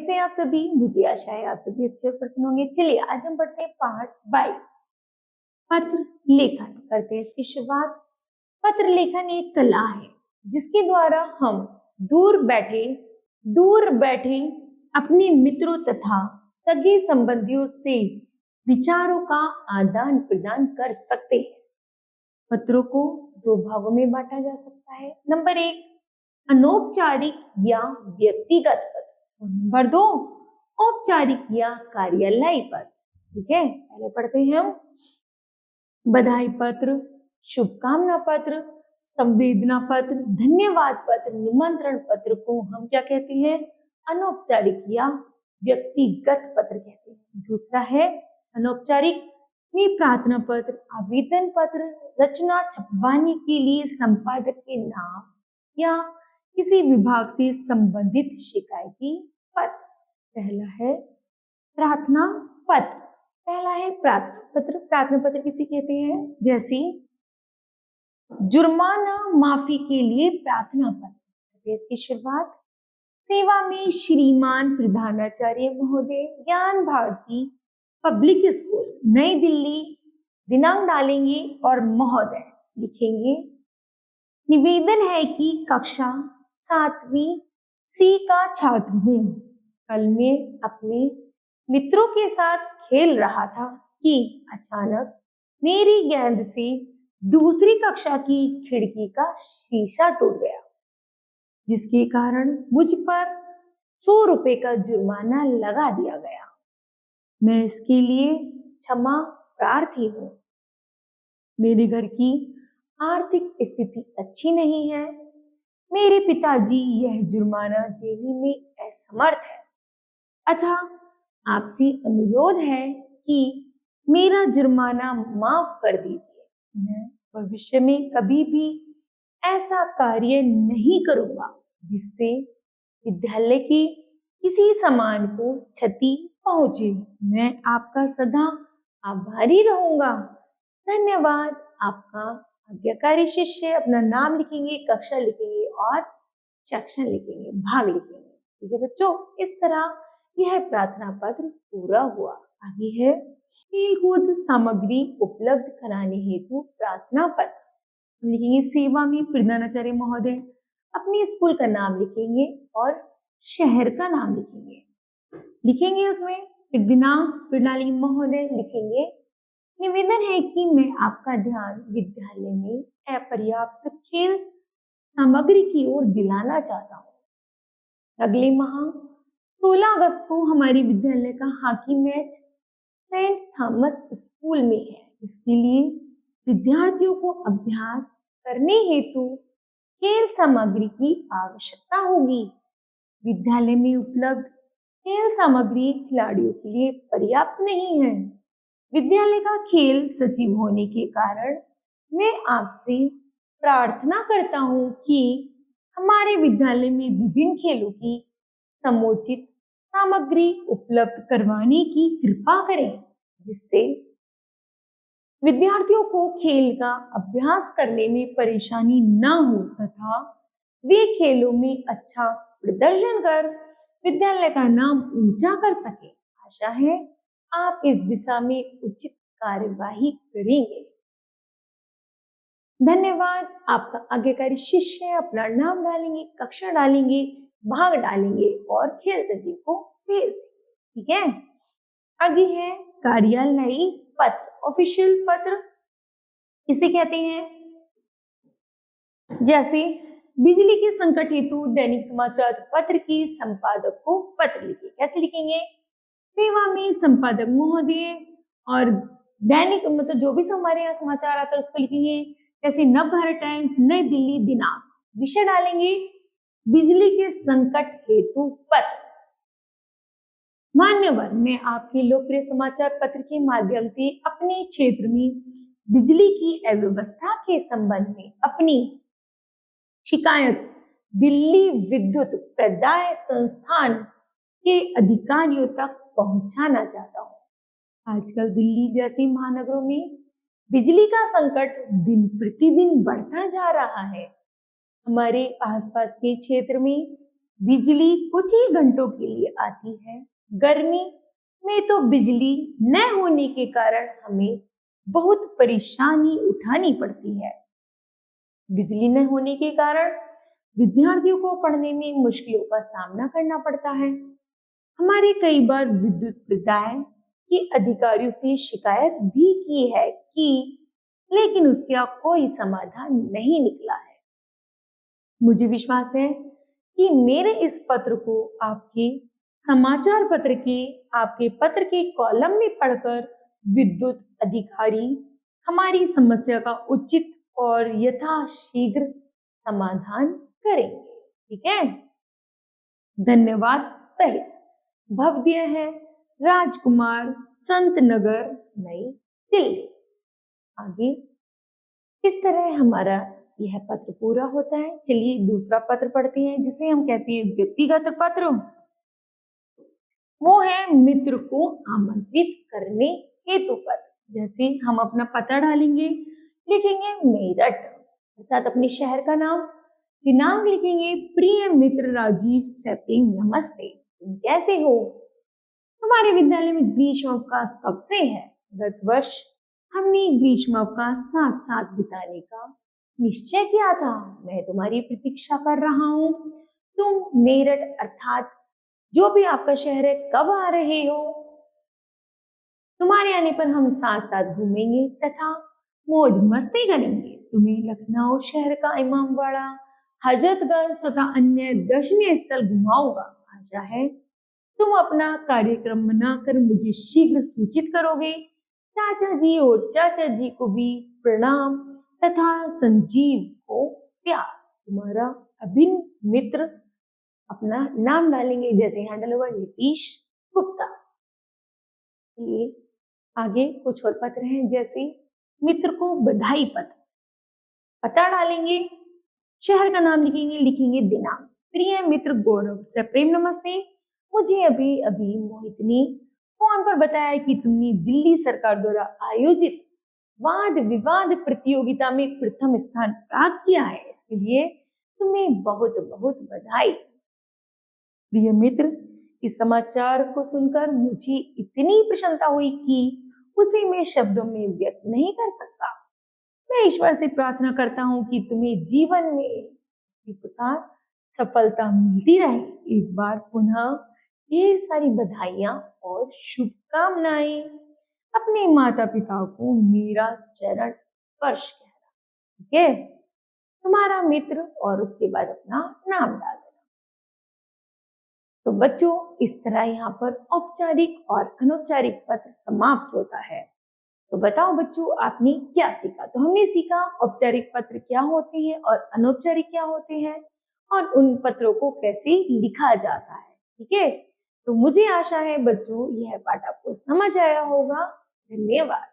कैसे हैं आप सभी? मुझे आशा है आप सभी अच्छे और प्रसन्न होंगे। चलिए आज हम पढ़ते हैं पाठ 22 पत्र लेखन। करते हैं इसकी शुरुआत। पत्र लेखन एक कला है जिसके द्वारा हम दूर बैठे अपने मित्रों तथा सगे संबंधियों से विचारों का आदान प्रदान कर सकते हैं। पत्रों को दो भागों में बांटा जा सकता है। नंबर 1 अनौपचारिक या व्यक्तिगत पत्र, नंबर 2 औपचारिक या कार्यालय पत्र। ठीक है, पहले पढ़ते हैं हम। बधाई पत्र, शुभकामना पत्र, संवेदना पत्र, धन्यवाद पत्र, निमंत्रण पत्र को हम क्या कहते हैं? अनौपचारिक या व्यक्तिगत पत्र कहते हैं। दूसरा है अनौपचारिक में प्रार्थना पत्र, आवेदन पत्र, रचना छपवाने के लिए संपादक के नाम या किसी विभाग से संबंधित शिकायती पत्र। पहला है प्रार्थना पत्र। पहला है प्रार्थना पत्र। प्रार्थना पत्र किसे कहते हैं? जैसे जुर्माना माफी के लिए प्रार्थना पत्र। इसकी शुरुआत सेवा में श्रीमान प्रधानाचार्य महोदय, ज्ञान भारती पब्लिक स्कूल, नई दिल्ली, दिनांक डालेंगे और महोदय लिखेंगे। निवेदन है कि कक्षा 7वीं सी का छात्र हूँ। कल मैं अपने मित्रों के साथ खेल रहा था कि अचानक मेरी गेंद से दूसरी कक्षा की खिड़की का शीशा टूट गया, जिसके कारण मुझ पर 100 रुपए का जुर्माना लगा दिया गया। मैं इसके लिए क्षमा प्रार्थी हूँ। मेरे घर की आर्थिक स्थिति अच्छी नहीं है। मेरे पिताजी यह जुर्माना देने में असमर्थ है, अतः आपसे अनुरोध है कि मेरा जुर्माना माफ कर दीजिए। मैं भविष्य में कभी भी ऐसा कार्य नहीं करूंगा जिससे विद्यालय के किसी सामान को क्षति पहुंचे। मैं आपका सदा आभारी रहूंगा। धन्यवाद। आपका आज्ञाकारी शिष्य। अपना नाम लिखेंगे, कक्षा लिखेंगे और सेक्शन लिखेंगे, भाग लिखेंगे। ठीक है बच्चों, इस तरह यह प्रार्थना पत्र पूरा हुआ। आगे है खेलकूद सामग्री उपलब्ध कराने हेतु प्रार्थना पत्र। लिखेंगे सेवा में प्रधानाचार्य महोदय, अपने स्कूल का नाम लिखेंगे और शहर का नाम लिखेंगे उसमें फिर दिनांक प्रणाली महोदय लिखेंगे। निवेदन है कि मैं आपका ध्यान विद्यालय में अपर्याप्त खेल सामग्री की ओर दिलाना चाहता हूँ। अगले माह 16 अगस्त को हमारे विद्यालय का hockey match Saint Thomas School में है। इसके लिए विद्यार्थियों को अभ्यास करने हेतु खेल सामग्री की आवश्यकता होगी। विद्यालय में उपलब्ध खेल सामग्री खिलाड़ियों के लिए पर्याप्त नहीं है। विद्यालय का खेल सचिव होने के कारण मैं आपसे प्रार्थना करता हूँ कि हमारे विद्यालय में विभिन्न खेलों की समुचित सामग्री उपलब्ध करवाने की कृपा करें, जिससे विद्यार्थियों को खेल का अभ्यास करने में परेशानी न हो तथा वे खेलों में अच्छा प्रदर्शन कर विद्यालय का नाम ऊंचा कर सके। आशा है आप इस दिशा में उचित कार्यवाही करेंगे। धन्यवाद। आपका आज्ञाकारी शिष्य अपना नाम डालेंगे, कक्षा डालेंगे, भाग डालेंगे और खेल सचिव को भेज देंगे। ठीक है, आगे है कार्यालयी पत्र, ऑफिशियल पत्र इसे कहते हैं। जैसे बिजली के संकट हेतु दैनिक समाचार पत्र के संपादक को पत्र लिखे। कैसे लिखेंगे? सेवा में संपादक महोदय और दैनिक मतलब जो भी हमारे यहाँ समाचार आता है उसको लिखेंगे। जैसे नव भारत टाइम्स, नई दिल्ली, दिनांक, विषय डालेंगे बिजली के संकट हेतु पत्र। मान्यवर, मैं आपके लोकप्रिय समाचार पत्र के माध्यम से अपने क्षेत्र में बिजली की अव्यवस्था के संबंध में अपनी शिकायत दिल्ली विद्युत प्रदाय संस्थान के अधिकारियों तक पहुंचाना चाहता हूं। आजकल दिल्ली जैसी महानगरों में बिजली का संकट दिन प्रतिदिन बढ़ता जा रहा है। हमारे आसपास के क्षेत्र में बिजली कुछ ही घंटों के लिए आती है। गर्मी में तो बिजली न होने के कारण हमें बहुत परेशानी उठानी पड़ती है। बिजली न होने के कारण विद्यार्थियों को पढ़ने में मुश्किलों का सामना करना पड़ता है। हमारे कई बार विद्युत विभाग के अधिकारियों से शिकायत भी की है लेकिन उसका कोई समाधान नहीं निकला है। मुझे विश्वास है कि मेरे इस पत्र को आपके समाचार पत्र के आपके पत्र के कॉलम में पढ़कर विद्युत अधिकारी हमारी समस्या का उचित और यथाशीघ्र समाधान करेंगे। ठीक है, धन्यवाद सहित भव्य है, राजकुमार, संत नगर, नई दिल्ली। आगे इस तरह हमारा यह पत्र पूरा होता है। चलिए दूसरा पत्र पढ़ते हैं जिसे हम कहते हैं व्यक्तिगत पत्र। वो है मित्र को आमंत्रित करने हेतु पत्र। जैसे हम अपना पता डालेंगे, लिखेंगे मेरठ अर्थात अपने शहर का नाम, दिनांक लिखेंगे प्रिय मित्र राजीव सप्रेम नमस्ते, तुम कैसे हो? हमारे विद्यालय में ग्रीष्म अवकाश कब से है? गत वर्ष हमने ग्रीष्म अवकाश साथ साथ बिताने का निश्चय किया था। मैं तुम्हारी प्रतीक्षा कर रहा हूँ। तुम मेरठ अर्थात जो भी आपका शहर है कब आ रहे हो? तुम्हारे आने पर हम साथ साथ घूमेंगे तथा मौज मस्ती करेंगे। तुम्हें लखनऊ शहर का इमामबाड़ा, हजरतगंज तथा अन्य दर्शनीय स्थल घुमाऊंगा। आशा है तुम अपना कार्यक्रम बनाकर मुझे शीघ्र सूचित करोगे। चाचा जी और चाचा जी को भी प्रणाम तथा संजीव को प्यार। तुम्हारा अभिन्न मित्र। अपना नाम डालेंगे, जैसे हैंडल होगा नीतीश गुप्ता। ये आगे कुछ और पत्र हैं, जैसे मित्र को बधाई पत्र। पता डालेंगे, शहर का नाम लिखेंगे दिनांक। प्रिय मित्र गौरव सप्रेम नमस्ते, मुझे अभी अभी मोहित ने फोन पर बताया कि तुमने दिल्ली सरकार द्वारा आयोजित वाद विवाद प्रतियोगिता में प्रथम स्थान प्राप्त किया है। इसके लिए तुम्हें बहुत बहुत बधाई। प्रिय मित्र, इस समाचार को सुनकर मुझे इतनी प्रसन्नता हुई कि उसे मैं शब्दों में व्यक्त नहीं कर सकता। मैं ईश्वर से प्रार्थना करता हूँ कि तुम्हें जीवन में इसी प्रकार सफलता मिलती रहे। एक बार पुनः ढेर सारी बधाइयां और शुभकामनाएं। अपने माता पिता को मेरा चरण स्पर्श कहना। ठीक है, तुम्हारा मित्र और उसके बाद अपना नाम डाल देना। तो बच्चों, इस तरह यहाँ पर औपचारिक और अनौपचारिक पत्र समाप्त होता है। तो बताओ बच्चों, आपने क्या सीखा? तो हमने सीखा औपचारिक पत्र क्या होते हैं और अनौपचारिक क्या होते हैं और उन पत्रों को कैसे लिखा जाता है। ठीक है, तो मुझे आशा है बच्चों यह पाठ आपको समझ आया होगा। धन्यवाद।